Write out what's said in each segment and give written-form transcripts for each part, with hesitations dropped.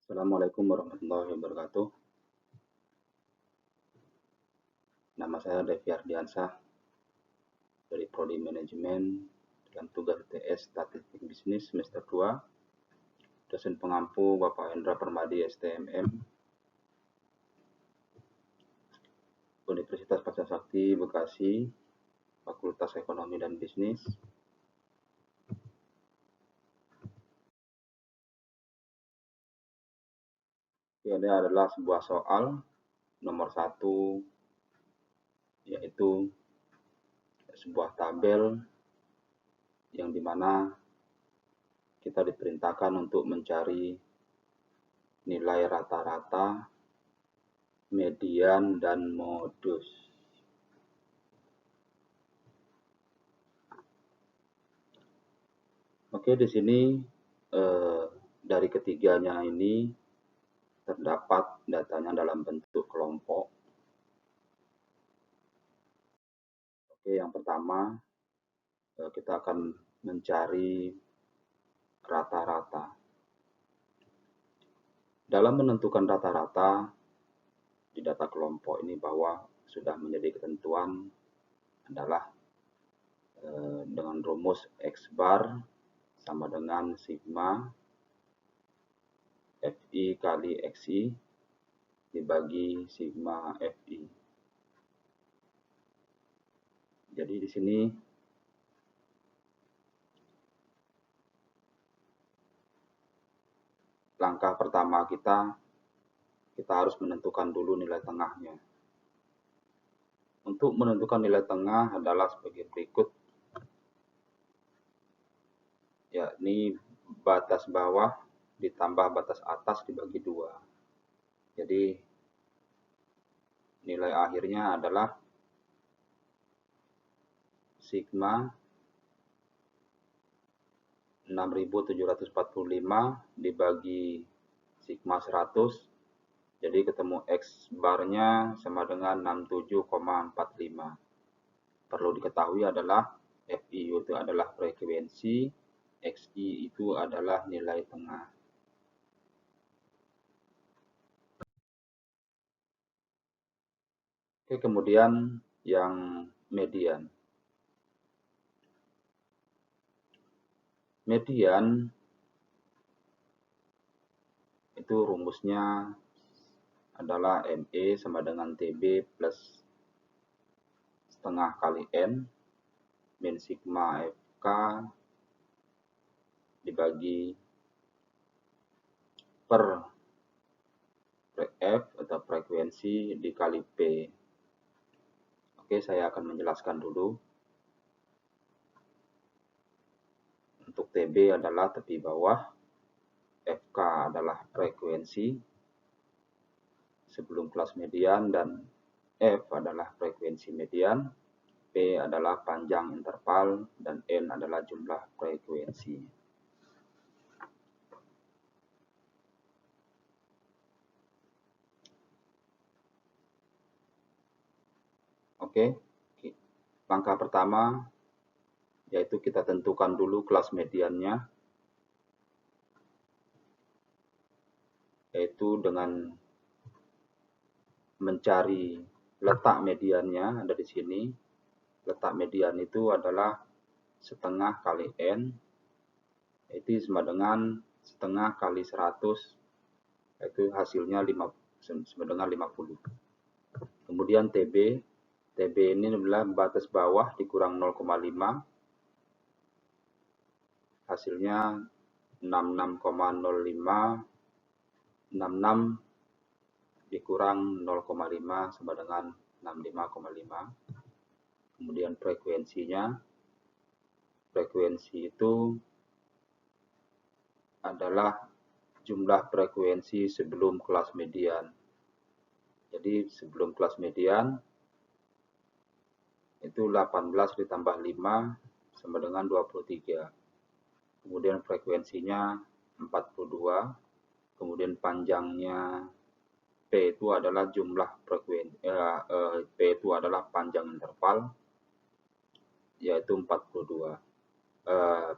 Assalamualaikum warahmatullahi wabarakatuh. Nama saya Devi Ardiansah dari Prodi Manajemen dalam tugas TS Statistik Bisnis semester 2. Dosen pengampu Bapak Hendra Permadi STMM, Universitas Pascasakti Bekasi, Fakultas Ekonomi dan Bisnis. Ini adalah sebuah soal nomor 1, yaitu sebuah tabel yang dimana kita diperintahkan untuk mencari nilai rata-rata, median, dan modus. Oke, di sini dari ketiganya ini terdapat datanya dalam bentuk kelompok. Oke, yang pertama kita akan mencari rata-rata. Dalam menentukan rata-rata di data kelompok ini bahwa sudah menjadi ketentuan adalah dengan rumus X bar sama dengan sigma FI kali XI dibagi sigma FI. Jadi di sini langkah pertama kita harus menentukan dulu nilai tengahnya. Untuk menentukan nilai tengah adalah sebagai berikut, yakni batas bawah ditambah batas atas dibagi 2. Jadi nilai akhirnya adalah sigma 6745 dibagi sigma 100. Jadi ketemu X barnya sama dengan 67,45. Perlu diketahui adalah FI itu adalah frekuensi, XI itu adalah nilai tengah. Oke, kemudian yang median. Median itu rumusnya adalah ME sama dengan TB plus setengah kali N min sigma FK dibagi per F atau frekuensi dikali P. Oke, saya akan menjelaskan dulu. Untuk TB adalah tepi bawah, FK adalah frekuensi sebelum kelas median, dan F adalah frekuensi median, P adalah panjang interval, dan N adalah jumlah frekuensi. Oke, langkah pertama yaitu kita tentukan dulu kelas mediannya, yaitu dengan mencari letak mediannya ada di sini. Letak median itu adalah setengah kali N, itu sama dengan setengah kali 100, yaitu hasilnya sama dengan 50. Kemudian TB ini adalah batas bawah dikurang 0,5, hasilnya 66,05, 66 dikurang 0,5 sama dengan 65,5. Kemudian frekuensi itu adalah jumlah frekuensi sebelum kelas median. Jadi sebelum kelas median itu 18 ditambah 5 sama dengan 23. Kemudian frekuensinya 42. Kemudian panjangnya P itu adalah jumlah frekuensi, P itu adalah panjang interval, yaitu 42.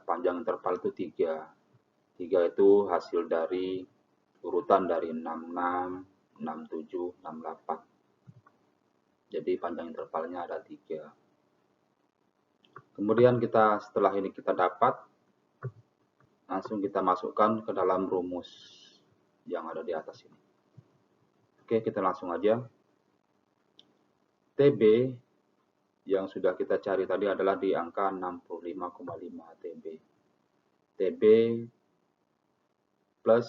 Panjang interval itu 3. 3 itu hasil dari urutan dari 66, 67, 68. Jadi panjang intervalnya ada 3. Kemudian setelah ini kita dapat, langsung kita masukkan ke dalam rumus yang ada di atas ini. Oke, kita langsung aja. TB yang sudah kita cari tadi adalah di angka 65,5 TB. TB plus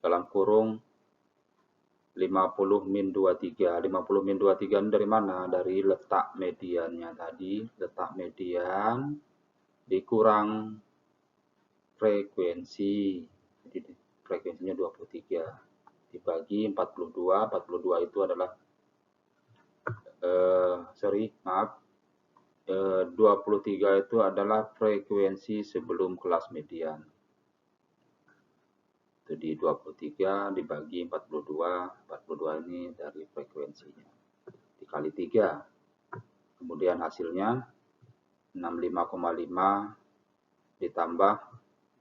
dalam kurung 50 min 23. 50 min 23 ini dari mana? Dari letak mediannya tadi. Letak median dikurang frekuensi. Jadi frekuensinya 23. Dibagi 42. 42 itu adalah 23 itu adalah frekuensi sebelum kelas median. Jadi 23 dibagi 42, 42 ini dari frekuensinya. Dikali 3. Kemudian hasilnya 65,5 ditambah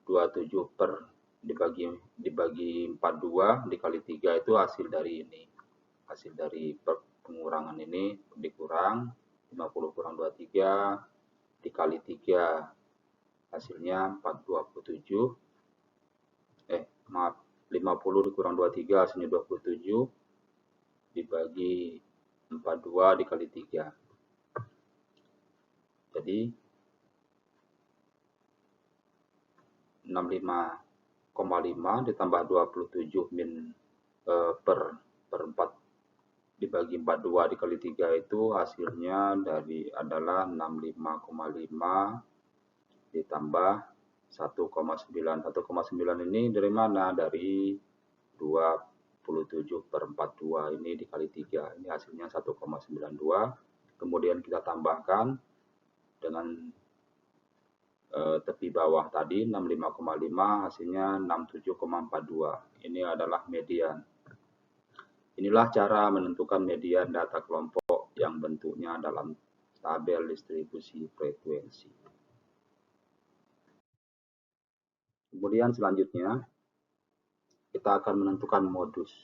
27 per dibagi 42 dikali 3 itu hasil dari ini. Hasil dari pengurangan ini dikurang 50 kurang 23 dikali 3 hasilnya 427. 50 dikurang 23 hasilnya 27 dibagi 42 dikali 3. Jadi 65,5 ditambah 27 min per 4 dibagi 42 dikali 3 itu hasilnya adalah 65,5 ditambah 1,9. 1,9 ini dari mana? Dari 27 per 42 ini dikali 3. Ini hasilnya 1,92. Kemudian kita tambahkan dengan tepi bawah tadi 65,5 hasilnya 67,42. Ini adalah median. Inilah cara menentukan median data kelompok yang bentuknya dalam tabel distribusi frekuensi. Kemudian selanjutnya kita akan menentukan modus.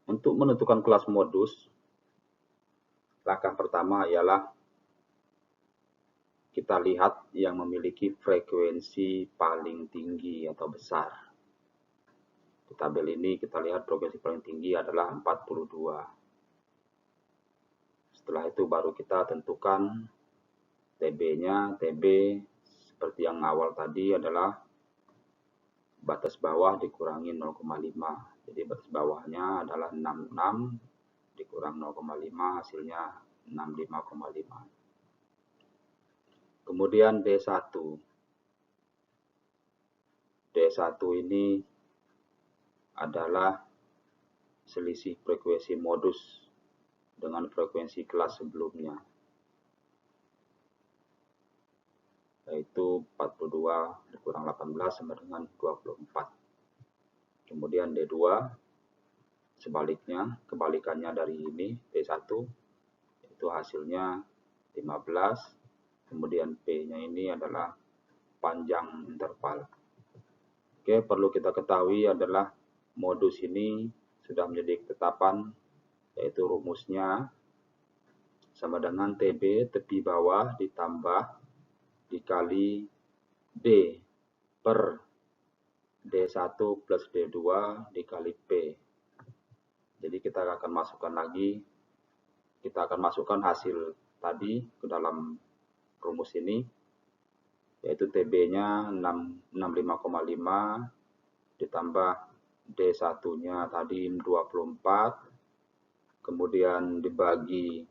Untuk menentukan kelas modus, langkah pertama ialah kita lihat yang memiliki frekuensi paling tinggi atau besar. Di tabel ini kita lihat frekuensi paling tinggi adalah 42. Setelah itu baru kita tentukan TB-nya. TB seperti yang awal tadi adalah batas bawah dikurangi 0,5. Jadi batas bawahnya adalah 66 dikurang 0,5 hasilnya 65,5. Kemudian D1. D1 ini adalah selisih frekuensi modus dengan frekuensi kelas sebelumnya, yaitu 42 dikurang 18 sama dengan 24. Kemudian D2 sebaliknya, kebalikannya dari ini D1 itu hasilnya 15. Kemudian P-nya ini adalah panjang interval. Oke, perlu kita ketahui adalah modus ini sudah menjadi ketetapan, yaitu rumusnya sama dengan TB tepi bawah ditambah dikali D per D1 plus D2 dikali P. Jadi kita akan masukkan hasil tadi ke dalam rumus ini, yaitu TB-nya 65,5 ditambah D1-nya tadi 24, kemudian dibagi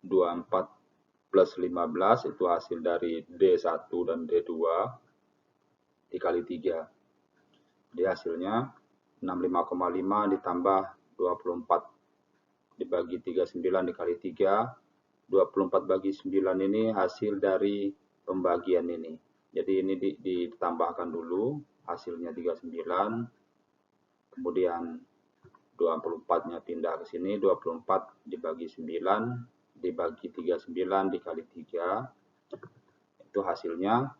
24 plus 15 itu hasil dari D1 dan D2 dikali 3. Jadi hasilnya 65,5 ditambah 24 dibagi 39 dikali 3. 24 bagi 9 ini hasil dari pembagian ini. Jadi ini ditambahkan dulu hasilnya 39. Kemudian 24-nya pindah ke sini, 24 dibagi 9, dibagi 39 dikali 3, itu hasilnya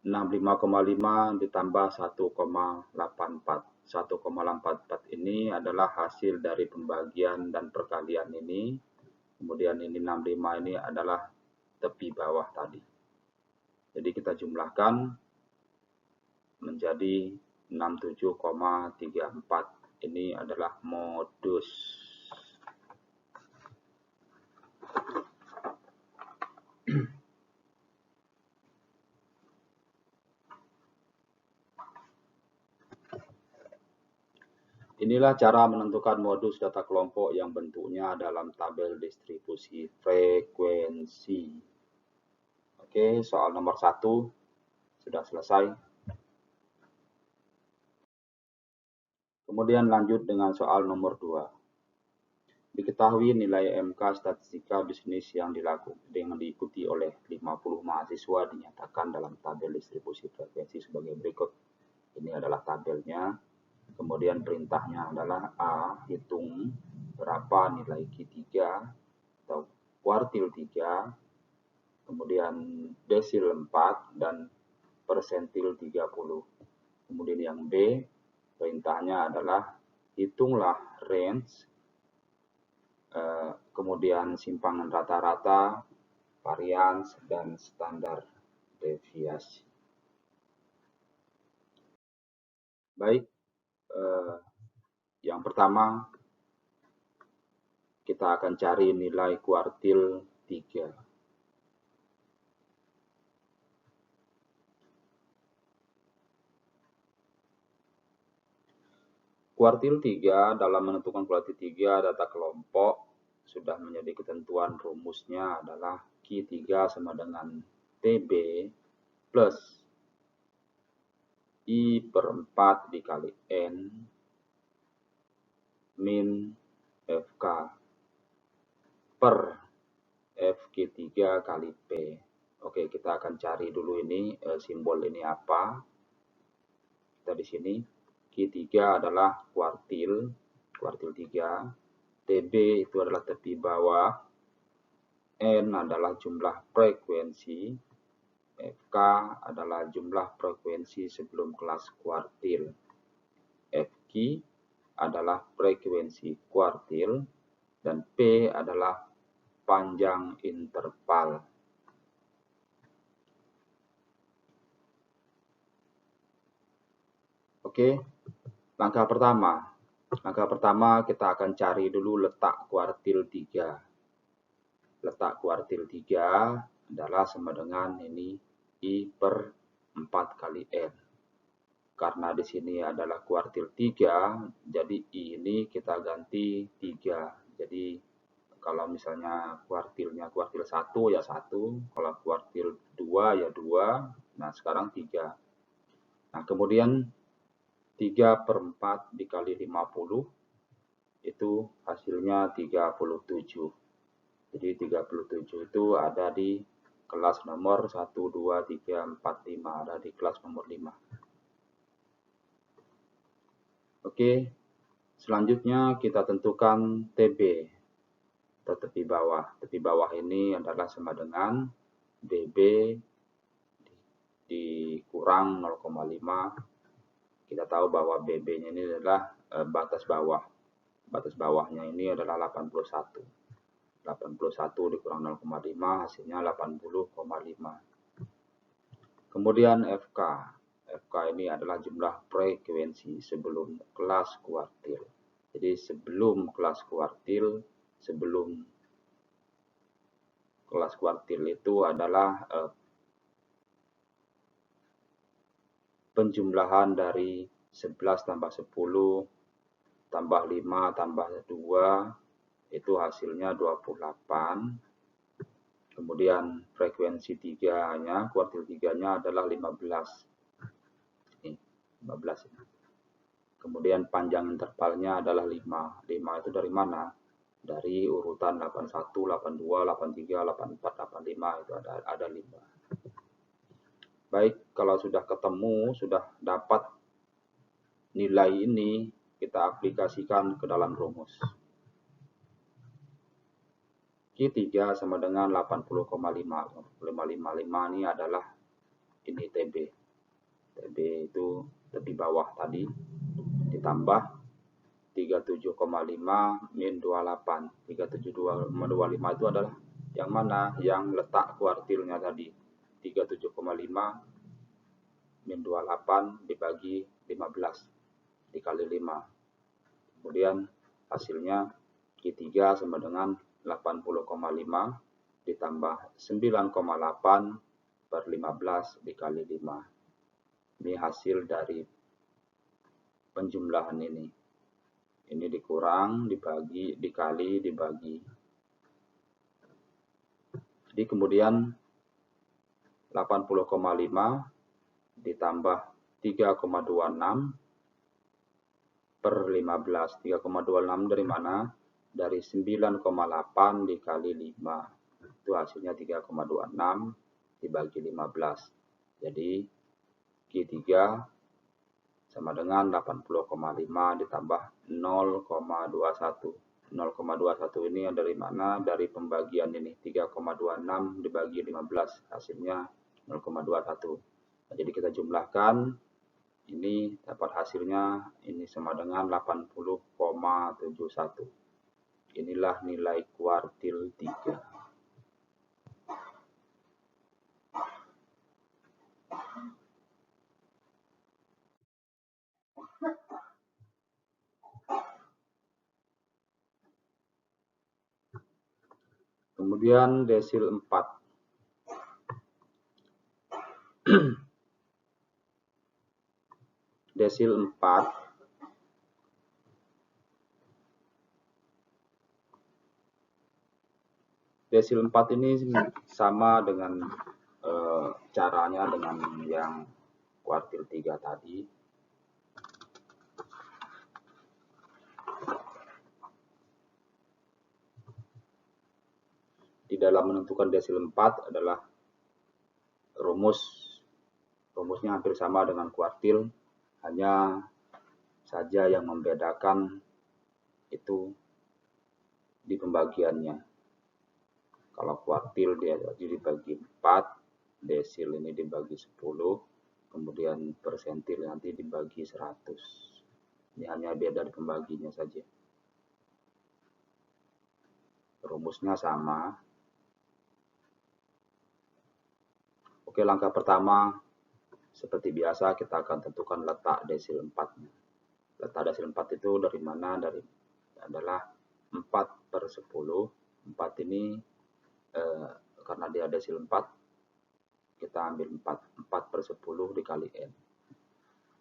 65,5 ditambah 1,84. 1,84 ini adalah hasil dari pembagian dan perkalian ini. Kemudian ini 65 ini adalah tepi bawah tadi. Jadi kita jumlahkan menjadi 67,34. Ini adalah modus. Inilah cara menentukan modus data kelompok yang bentuknya dalam tabel distribusi frekuensi. Oke, soal nomor 1 sudah selesai. Kemudian lanjut dengan soal nomor 2. Diketahui nilai MK statistika bisnis yang diikuti oleh 50 mahasiswa dinyatakan dalam tabel distribusi frekuensi sebagai berikut. Ini adalah tabelnya. Kemudian perintahnya adalah A, hitung berapa nilai Q3 atau kuartil 3, kemudian desil 4, dan persentil 30. Kemudian yang B, perintahnya adalah hitunglah range, kemudian simpangan rata-rata, varians, dan standar deviasi. Baik, yang pertama kita akan cari nilai kuartil 3. Kuartil 3, dalam menentukan kuartil 3 data kelompok sudah menjadi ketentuan rumusnya adalah Q3 sama dengan TB plus I per 4 dikali N min FK per FQ3 kali P. Oke, kita akan cari dulu ini simbol ini apa. Kita di sini Q3 adalah kuartil 3, TB itu adalah tepi bawah, N adalah jumlah frekuensi, FK adalah jumlah frekuensi sebelum kelas kuartil, FQ adalah frekuensi kuartil, dan P adalah panjang interval. Oke, langkah pertama kita akan cari dulu letak kuartil 3. Letak kuartil 3 adalah sama dengan ini I per 4 kali N. Karena di sini adalah kuartil 3, jadi I ini kita ganti 3. Jadi kalau misalnya kuartilnya kuartil 1 ya 1, kalau kuartil 2 ya 2, nah sekarang 3. Nah kemudian 3 per 4 dikali 50, itu hasilnya 37. Jadi 37 itu ada di kelas nomor 1, 2, 3, 4, 5. Ada di kelas nomor 5. Oke, selanjutnya kita tentukan TB atau tepi bawah. Tepi bawah ini adalah sama dengan BB dikurang 0,5. Kita tahu bahwa BB-nya ini adalah batas bawah. Batas bawahnya ini adalah 81. 81 dikurang 0,5 hasilnya 80,5. Kemudian FK. FK ini adalah jumlah frekuensi sebelum kelas kuartil. Jadi sebelum kelas kuartil itu adalah penjumlahan dari 11 tambah 10 tambah 5 tambah 2 itu hasilnya 28. Kemudian frekuensi 3-nya, kuartil 3-nya adalah 15. Ini 15 ini. Kemudian panjang intervalnya adalah 5. 5 itu dari mana? Dari urutan 81, 82, 83, 84, 85 itu ada 5. Baik, kalau sudah ketemu, sudah dapat nilai ini, kita aplikasikan ke dalam rumus. Q3 sama dengan 80,5. 555 ini adalah ini TB. TB itu tepi bawah tadi ditambah 37,5 min 28. 37,25 itu adalah yang mana? Yang letak kuartilnya tadi. 37,5 min 28 dibagi 15 dikali 5. Kemudian hasilnya Q3 sama dengan 80,5 ditambah 9,8 per 15 dikali 5. Ini hasil dari penjumlahan ini. Ini dikurang, dibagi, dikali, dibagi. Jadi kemudian 80,5 ditambah 3,26 per 15. 3,26 dari mana? Dari 9,8 dikali 5. Itu hasilnya 3,26 dibagi 15. Jadi Q3 sama dengan 80,5 ditambah 0,21. 0,21 ini dari mana? Dari pembagian ini. 3,26 dibagi 15. Hasilnya 0,21. Nah, jadi kita jumlahkan. Ini dapat hasilnya ini sama dengan 80,71. Inilah nilai kuartil 3. Kemudian desil 4. Desil 4 Desil 4 ini sama dengan caranya dengan yang kuartil 3 tadi. Di dalam menentukan desil 4 adalah rumusnya hampir sama dengan kuartil, hanya saja yang membedakan itu di pembagiannya. Kalau kuartil dia dibagi 4, desil ini dibagi 10, kemudian persentil nanti dibagi 100. Ini hanya beda di pembaginya saja. Rumusnya sama. Oke, langkah pertama seperti biasa kita akan tentukan letak desil 4-nya. Letak desil 4 itu dari mana? Adalah 4/10. 4 ini karena dia desil 4, kita ambil 4/10 dikali N.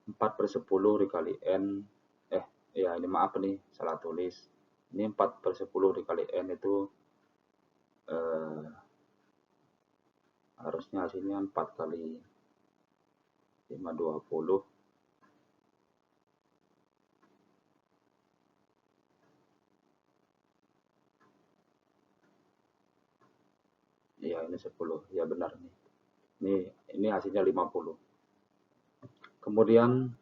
4/10 dikali N, ini maaf nih, salah tulis. Ini 4/10 dikali N itu harusnya hasilnya 4 kali 5, 20. Ya, ini 10. Ya benar nih. Ini hasilnya 50. Kemudian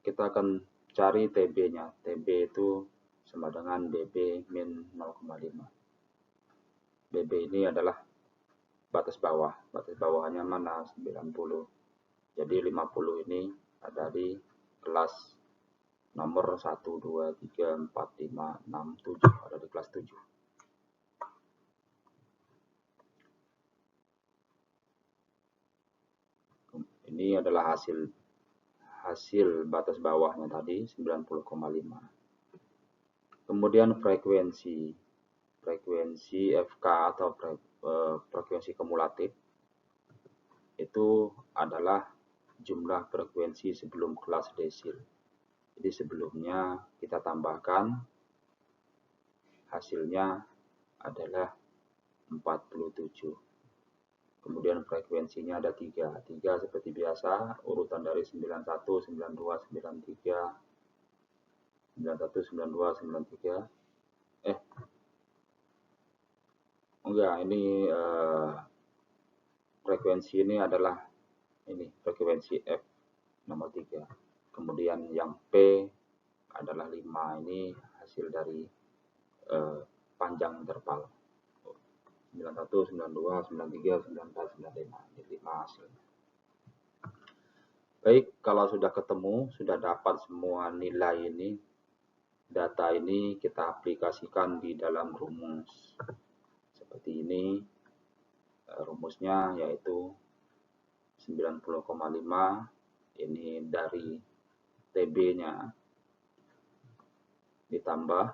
kita akan cari TB-nya. TB itu sama dengan BB min 0,5. BB ini adalah batas bawah. Batas bawahnya mana? 90. Jadi 50 ini ada di kelas nomor 1, 2, 3, 4, 5, 6, 7. Ada di kelas 7. Ini adalah hasil batas bawahnya tadi 90,5. Kemudian frekuensi FK atau frekuensi kumulatif itu adalah jumlah frekuensi sebelum kelas desil. Jadi sebelumnya kita tambahkan, hasilnya adalah 47. Kemudian frekuensinya ada 3. 3 seperti biasa, urutan dari 91, 92, 93, 91, 92, 93. Enggak, ini frekuensi ini adalah frekuensi F nomor 3. Kemudian yang P adalah 5. Ini hasil dari panjang interval 91, 92, 93, 94, 95. Ini 5 hasilnya. Baik, kalau sudah ketemu, sudah dapat semua nilai ini, data ini kita aplikasikan di dalam rumus. Seperti ini, rumusnya yaitu 90,5, ini dari TB-nya, ditambah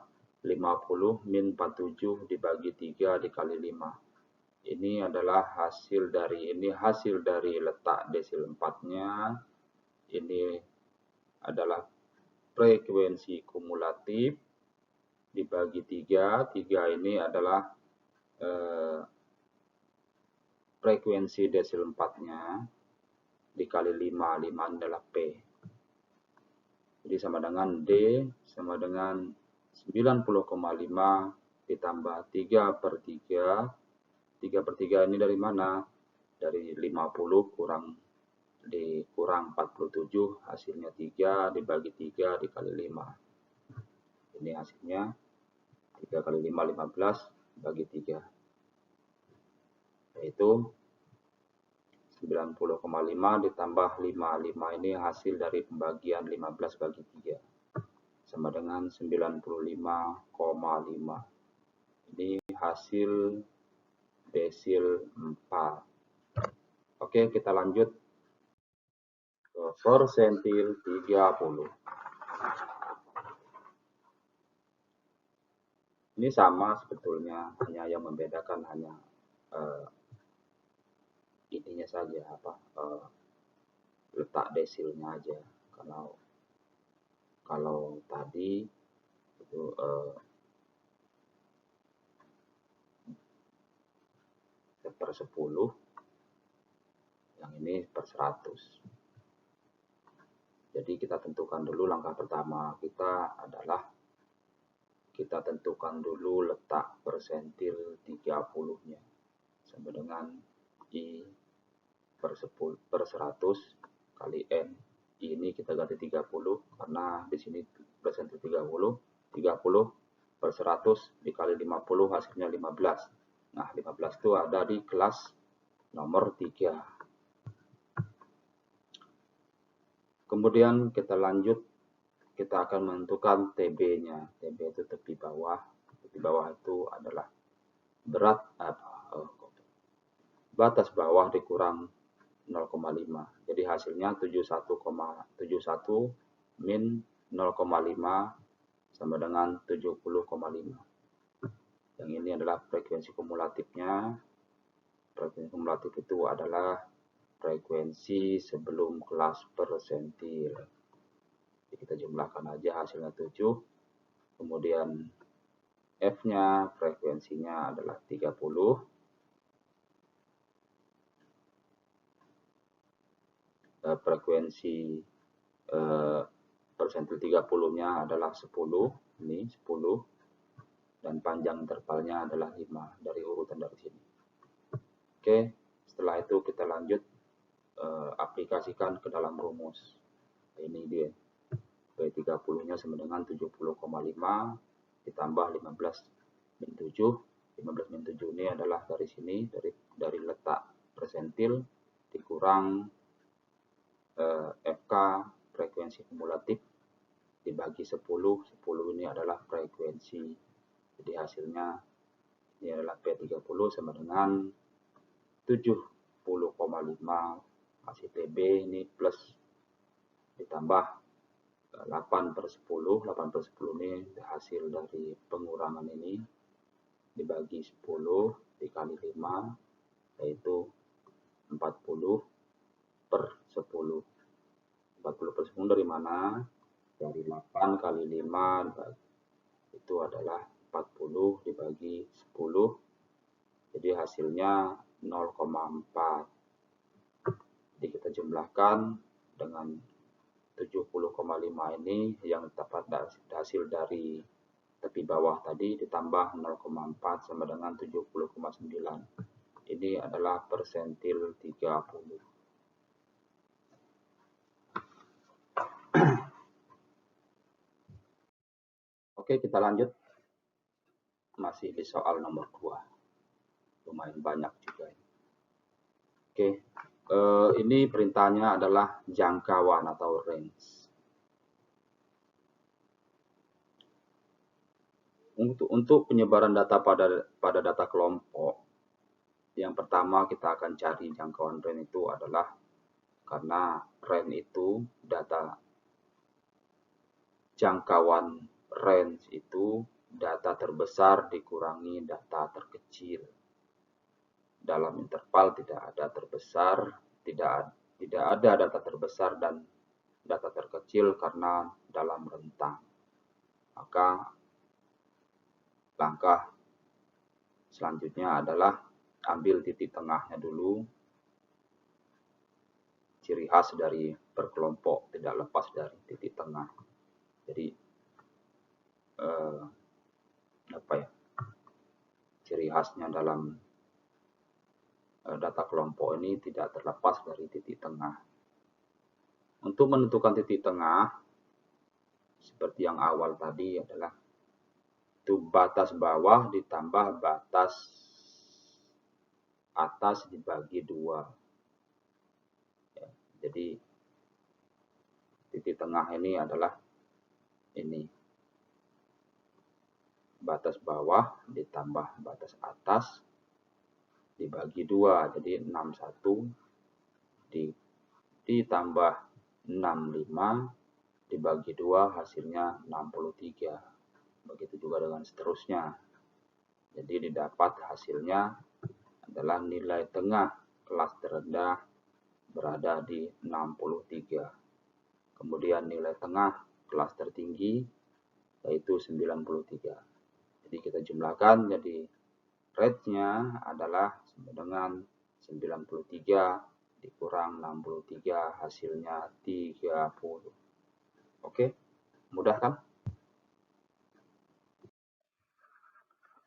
50 min 47 dibagi 3 dikali 5. Ini adalah hasil dari letak desil 4-nya. Ini adalah frekuensi kumulatif dibagi 3. 3 ini adalah frekuensi desil 4-nya dikali 5. 5 adalah P. Jadi sama dengan D sama dengan 90,5 ditambah 3/3. 3/3 ini dari mana? Dari 50 dikurang 47, hasilnya 3 dibagi 3 dikali 5. Ini hasilnya 3 kali 5, 15 bagi 3. Yaitu 90,5 ditambah 5. 5 ini hasil dari pembagian 15 bagi 3. Sama dengan 95,5. Ini hasil desil 4. Oke, kita lanjut ke persentil 30. Ini sama sebetulnya, hanya yang membedakan hanya ininya saja, letak desilnya aja. Kalau tadi itu per 10, yang ini per 100. Jadi kita tentukan dulu, langkah pertama kita adalah kita tentukan dulu letak persentil 30-nya sama dengan I per 100 kali N. I ini kita ganti 30 karena di sini persentil 30 per 100 dikali 50 hasilnya 15. Nah, 15 itu ada di kelas nomor 3. Kemudian kita lanjut, kita akan menentukan TB-nya. TB itu tepi bawah. Tepi bawah itu adalah batas bawah dikurang 0,5. Jadi hasilnya 71,71 min 0,5 sama dengan 70,5. Yang ini adalah frekuensi kumulatifnya. Frekuensi kumulatif itu adalah frekuensi sebelum kelas persentil. Jadi kita jumlahkan aja, hasilnya 7. Kemudian F-nya, frekuensinya adalah 30. Frekuensi persentil 30-nya adalah 10. Ini 10. Dan panjang intervalnya adalah 5 dari urutan dari sini. Oke, setelah itu kita lanjut aplikasikan ke dalam rumus. Ini dia. P30-nya sama dengan 70,5 ditambah 15 min 7. 15 min 7 ini adalah dari sini, dari letak persentil dikurang FK frekuensi kumulatif dibagi 10. 10 ini adalah frekuensi. Jadi hasilnya ini adalah P30 sama dengan 70,5 masih TB ini plus ditambah 8/10. 8/10 ini hasil dari pengurangan ini dibagi 10 dikali 5 yaitu 40/10. 40/10 dari mana? Dari 8 kali 5 itu adalah 40 dibagi 10. Jadi hasilnya 0,4. Jadi kita jumlahkan dengan 70,5 ini yang dapat hasil dari tepi bawah tadi ditambah 0,4 sama dengan 70,9. Ini adalah persentil 30. Oke, kita lanjut. Masih di soal nomor 2. Lumayan banyak juga. Oke, ini perintahnya adalah jangkauan atau range. Untuk penyebaran data pada data kelompok, yang pertama kita akan cari jangkauan range itu adalah karena range itu jangkauan range itu data terbesar dikurangi data terkecil. Dalam interval tidak ada terbesar, tidak ada data terbesar dan data terkecil karena dalam rentang. Maka langkah selanjutnya adalah ambil titik tengahnya dulu. Ciri khas dari berkelompok tidak lepas dari titik tengah. Jadi ciri khasnya dalam data kelompok ini tidak terlepas dari titik tengah. Untuk menentukan titik tengah, seperti yang awal tadi adalah itu batas bawah ditambah batas atas dibagi 2. Ya, jadi titik tengah ini adalah ini. Batas bawah ditambah batas atas dibagi 2. Jadi 61 ditambah 65 dibagi 2 hasilnya 63. Begitu juga dengan seterusnya. Jadi didapat hasilnya adalah nilai tengah kelas terendah berada di 63. Kemudian nilai tengah kelas tertinggi yaitu 93. Jadi kita jumlahkan, jadi rate-nya adalah sama dengan 93 dikurang 63 hasilnya 30. Oke, mudah kan?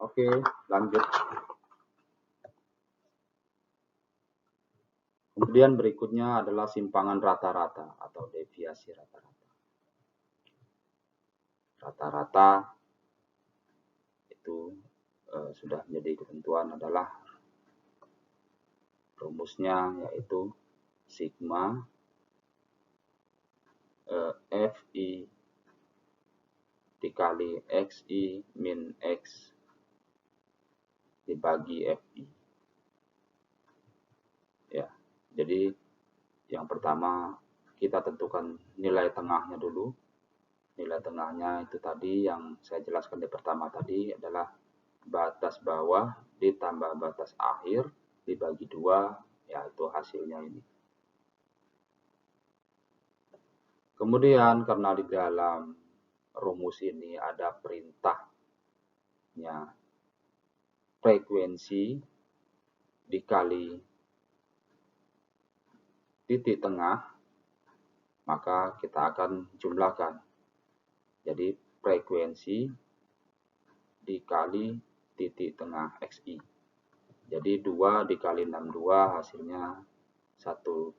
Oke, lanjut. Kemudian berikutnya adalah simpangan rata-rata atau deviasi rata-rata. Rata-rata itu sudah menjadi ketentuan adalah rumusnya yaitu sigma FI dikali XI min X dibagi FI. Ya, jadi yang pertama kita tentukan nilai tengahnya dulu. Nilai tengahnya itu tadi yang saya jelaskan di pertama tadi adalah batas bawah ditambah batas akhir dibagi 2, yaitu hasilnya ini. Kemudian karena di dalam rumus ini ada perintahnya frekuensi dikali titik tengah, maka kita akan jumlahkan. Jadi frekuensi dikali titik tengah XI. Jadi 2 dikali 62 hasilnya 126,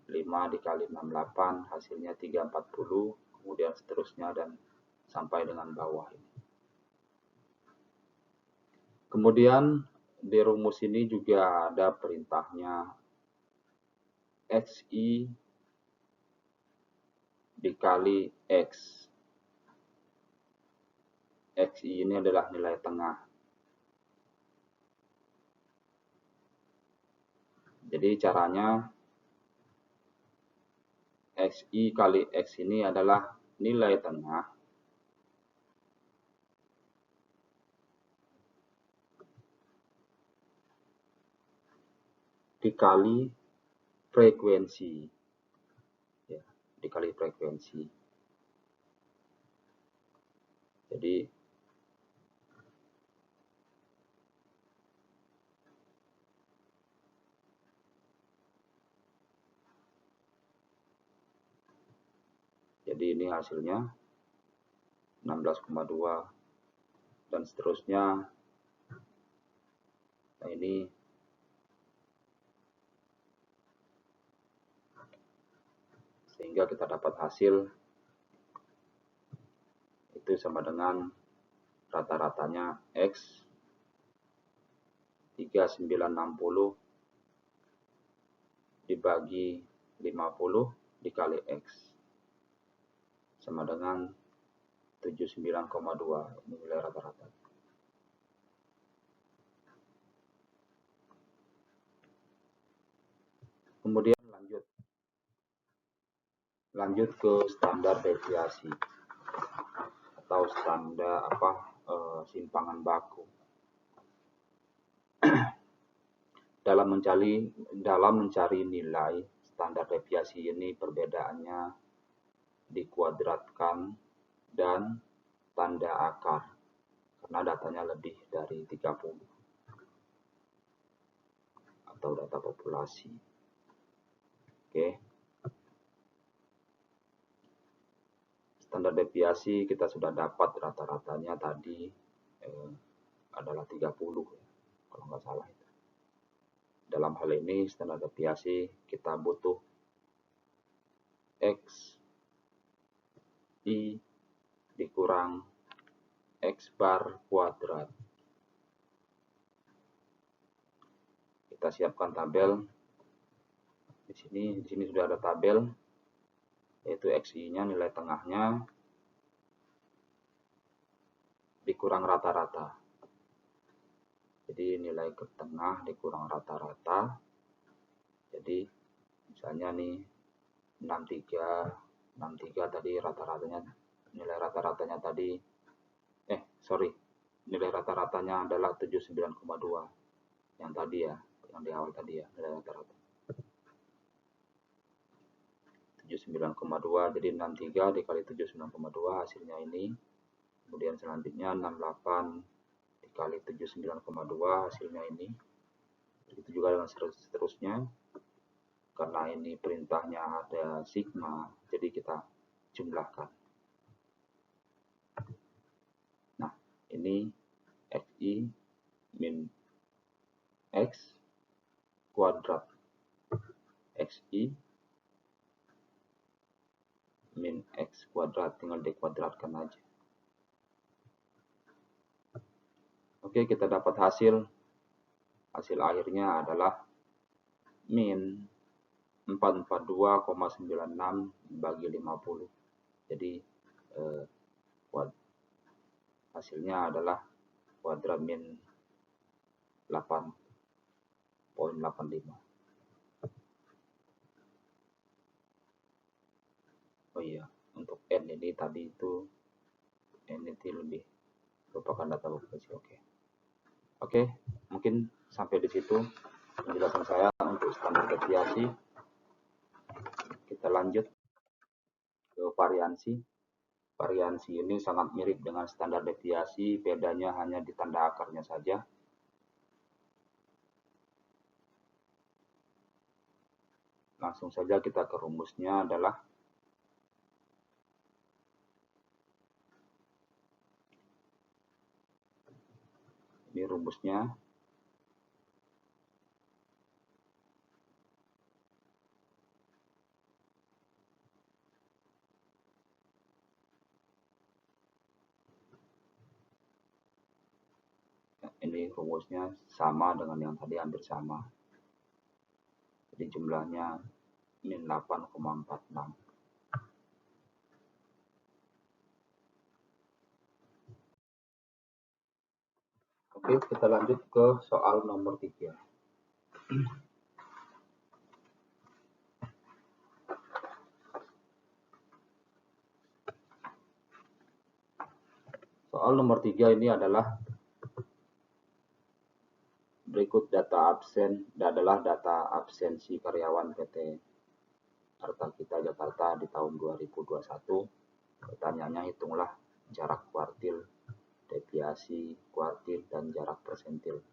5 dikali 68 hasilnya 340, kemudian seterusnya dan sampai dengan bawah ini. Kemudian di rumus ini juga ada perintahnya XI dikali X. XI ini adalah nilai tengah. Jadi caranya XI kali X ini adalah nilai tengah dikali frekuensi. Ya, dikali frekuensi. Jadi ini hasilnya 16,2 dan seterusnya. Nah, ini sehingga kita dapat hasil itu sama dengan rata-ratanya X 3960 dibagi 50 dikali X sama dengan 79,2. Ini nilai rata-rata. Kemudian lanjut ke standar deviasi atau standar simpangan baku. Dalam mencari nilai standar deviasi ini perbedaannya dikuadratkan dan tanda akar karena datanya lebih dari 30 atau data populasi. Oke. Standar deviasi kita sudah dapat rata-ratanya tadi adalah 30 kalau nggak salah. Dalam hal ini standar deviasi kita butuh X I dikurang X bar kuadrat. Kita siapkan tabel. Di sini sudah ada tabel, yaitu XI-nya nilai tengahnya dikurang rata-rata. Jadi nilai ke tengah dikurang rata-rata. Jadi misalnya nih 63 tadi rata-ratanya, nilai rata-ratanya tadi nilai rata-ratanya adalah 79,2 yang tadi ya, yang di awal tadi ya, nilai rata-rata 79,2. Jadi 63 dikali 79,2 hasilnya ini. Kemudian selanjutnya 68 dikali 79,2 hasilnya ini. Begitu juga dengan seterusnya. Karena ini perintahnya ada sigma, jadi kita jumlahkan. Nah, ini XI min X kuadrat. XI min X kuadrat, tinggal dikuadratkan aja. Oke, kita dapat hasil akhirnya adalah min 442,96 bagi 50. Jadi hasilnya adalah kuadrat min 8,85. Oh iya, untuk N ini tadi itu N itu lebih merupakan data populasi. Oke, mungkin sampai di situ penjelasan saya untuk standar deviasi. Kita lanjut ke variansi. Variansi ini sangat mirip dengan standar deviasi, bedanya hanya di tanda akarnya saja. Langsung saja kita ke rumusnya adalah ini rumusnya. Ini rumusnya sama dengan yang tadi, hampir sama. Jadi jumlahnya min 8,46. Oke, kita lanjut ke soal nomor 3. Soal nomor 3 ini adalah berikut data absensi karyawan PT Arta-Kita Jakarta di tahun 2021. Pertanyaannya, hitunglah jarak kuartil, deviasi kuartil, dan jarak persentil.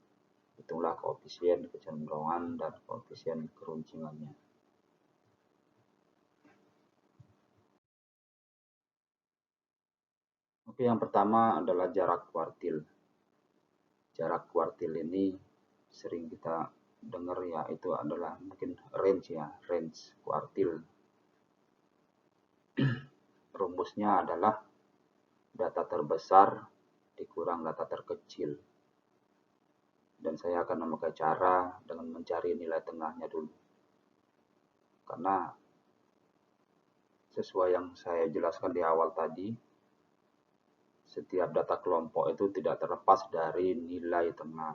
Hitunglah koefisien kecenderungan dan koefisien keruncingannya. Oke, yang pertama adalah jarak kuartil. Jarak kuartil ini sering kita dengar ya, itu adalah mungkin range kuartil. Rumusnya adalah data terbesar dikurang data terkecil. Dan saya akan memakai cara dengan mencari nilai tengahnya dulu. Karena sesuai yang saya jelaskan di awal tadi, setiap data kelompok itu tidak terlepas dari nilai tengah.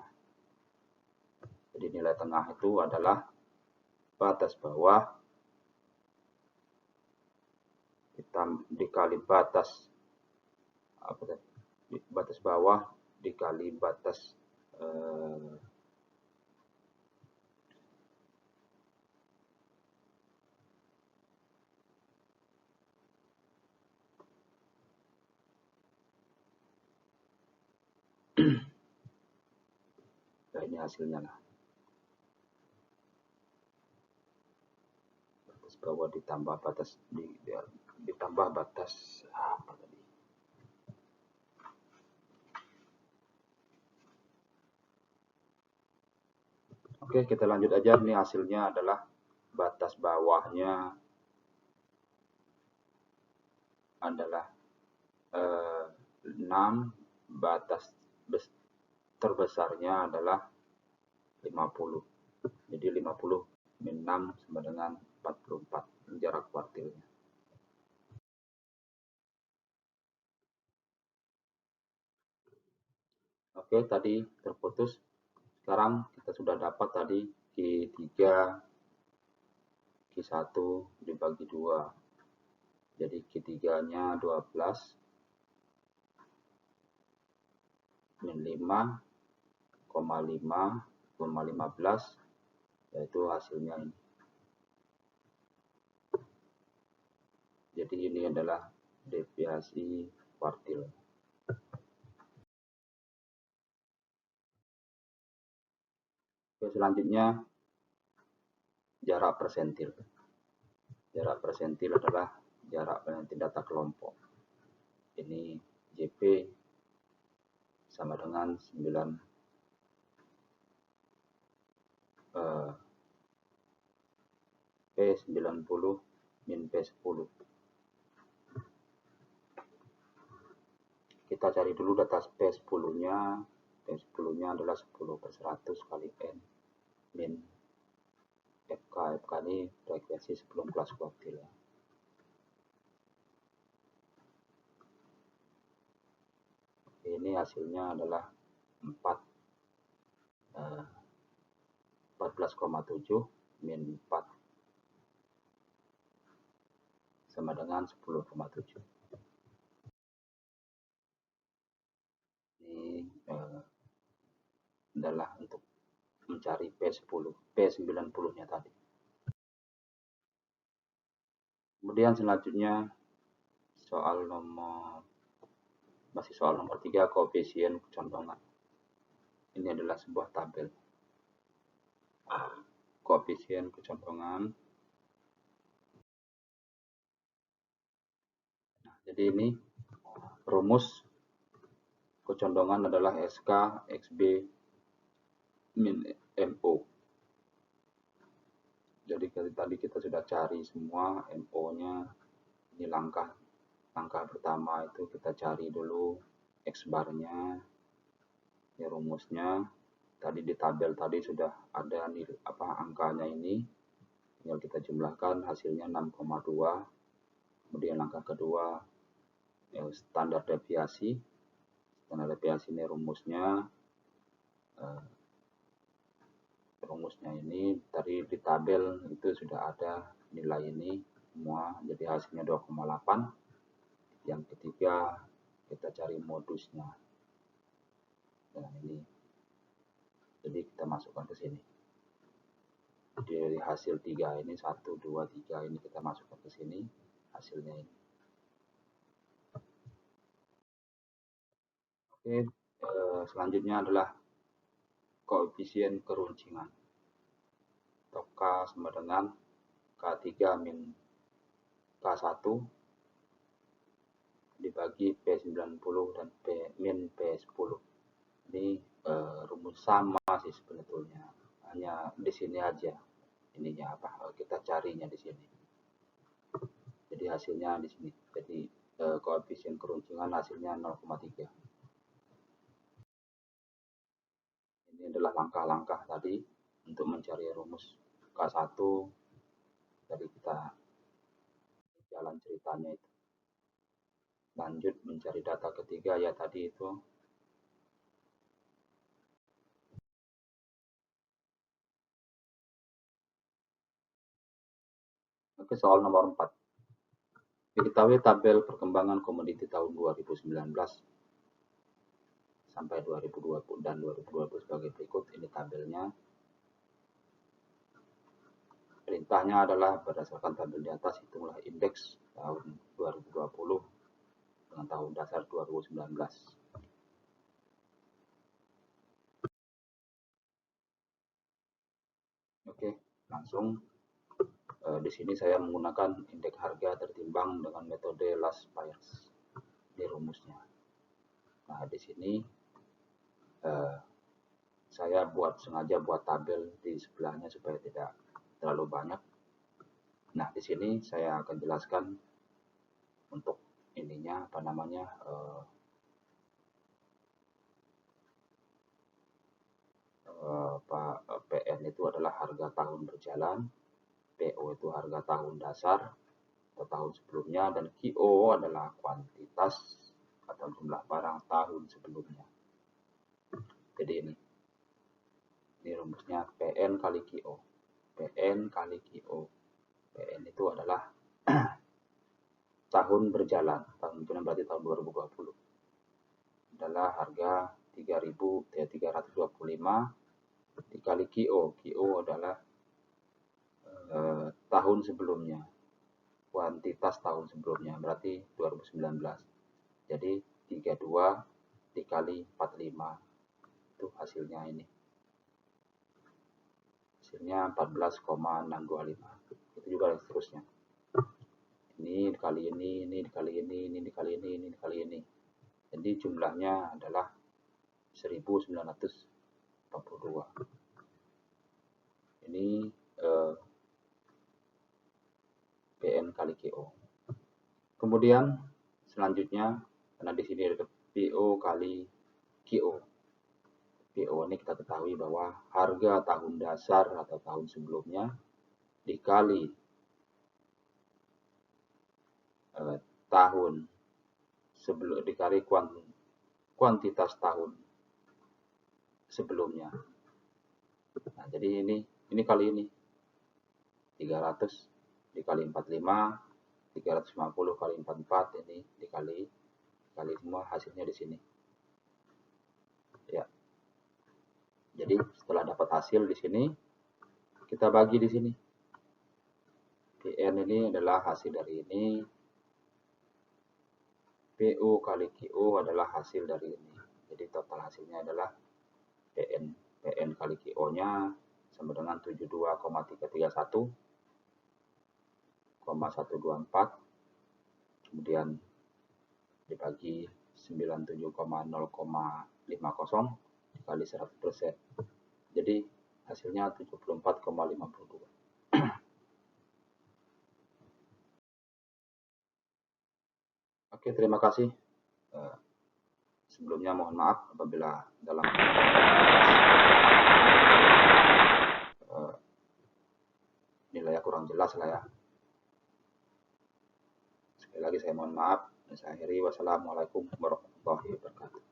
Jadi nilai tengah itu adalah batas bawah dikali batas bawah dikali batas nah, ini hasilnya lah. Batas bawah ditambah batas ditambah batas apa tadi? Oke, kita lanjut aja. Ini hasilnya adalah batas bawahnya adalah 6, batas terbesarnya adalah 50. Jadi 50 min 6 sama dengan 44, jarak kuartilnya. Oke, tadi terputus. Sekarang kita sudah dapat tadi Q3, Q1 dibagi 2. Jadi Q3-nya 12 min 5,5 yaitu hasilnya ini. Jadi ini adalah deviasi kuartil. Oke, selanjutnya jarak persentil. Jarak persentil adalah jarak persentil data kelompok. Ini JP sama dengan 9 P90 min P10. Kita cari dulu data P10-nya. P10-nya adalah 10/100 kali N min FK. FK ini frekuensi sebelum kelas kuartil. Ini hasilnya adalah 14,7 min 4 sama dengan 10,7. Ini adalah untuk mencari P90-nya tadi. Kemudian selanjutnya masih soal nomor 3, koefisien kecondongan. Ini adalah sebuah tabel. Koefisien kecondongan. Nah, jadi ini rumus kecondongan adalah SK XB min MO. Jadi tadi kita sudah cari semua MO-nya. Ini langkah pertama itu kita cari dulu X bar-nya. Ini rumusnya. Tadi di tabel tadi sudah ada angkanya ini. Tinggal kita jumlahkan, hasilnya 6,2. Kemudian langkah kedua standar deviasi. Standar deviasi ini rumusnya. Rumusnya ini tadi di tabel itu sudah ada nilai ini semua, jadi hasilnya 2,8. Yang ketiga kita cari modusnya. Nah, ini jadi kita masukkan ke sini. Dari hasil 3 ini 1, 2, 3 ini kita masukkan ke sini, hasilnya ini. Oke, selanjutnya adalah koefisien keruncingan. K sama dengan K3 min K1 dibagi P90 dan min P10. Ini rumus sama sih sebetulnya, hanya di sini aja ininya kita carinya di sini. Jadi hasilnya di sini. Jadi koefisien keruncingan hasilnya 0,3. Ini adalah langkah-langkah tadi untuk mencari rumus K1 dari kita jalan ceritanya itu. Lanjut mencari data ketiga ya tadi itu. Oke, soal nomor 4. Diketahui tabel perkembangan komoditi tahun 2019 sampai 2020 dan 2020 sebagai berikut. Ini tabelnya. Perintahnya adalah berdasarkan tabel di atas hitunglah indeks tahun 2020 dengan tahun dasar 2019. Oke, langsung di sini saya menggunakan indeks harga tertimbang dengan metode last price di rumusnya. Nah, di sini saya sengaja buat tabel di sebelahnya supaya tidak terlalu banyak. Nah, di sini saya akan jelaskan untuk ininya apa namanya PN itu adalah harga tahun berjalan, PO itu harga tahun dasar atau tahun sebelumnya, dan QO adalah kuantitas atau jumlah barang tahun sebelumnya. Jadi ini rumusnya PN kali QO. PN kali QO. PN itu adalah tahun berjalan, tahun berjalan berarti tahun 2020 adalah harga 3.325 dikali QO. QO adalah tahun sebelumnya, kuantitas tahun sebelumnya, berarti 2019. Jadi 32 dikali 45 itu hasilnya ini. Hasilnya 14,625. Itu juga seterusnya. Ini dikali ini dikali ini dikali ini dikali ini. Jadi jumlahnya adalah 1942. Ini PN kali QO. Kemudian selanjutnya, karena di sini ada PO kali QO. PO ini kita ketahui bahwa harga tahun dasar atau tahun sebelumnya dikali tahun sebelum dikali kuantitas tahun sebelumnya. Nah, jadi ini kali ini 300 dikali 45, 350 kali 44, ini dikali semua, hasilnya di sini. Ya. Jadi setelah dapat hasil di sini, kita bagi di sini. PN ini adalah hasil dari ini. PO kali QO adalah hasil dari ini. Jadi total hasilnya adalah PN kali QO-nya sama dengan 72,331,124, kemudian dibagi 97,050 dikali 100%. Jadi hasilnya 74,52. Oke, terima kasih. Sebelumnya mohon maaf apabila dalam nilainya kurang jelas lah ya. Sekali lagi saya mohon maaf. Saya akhiri. Wassalamualaikum warahmatullahi wabarakatuh.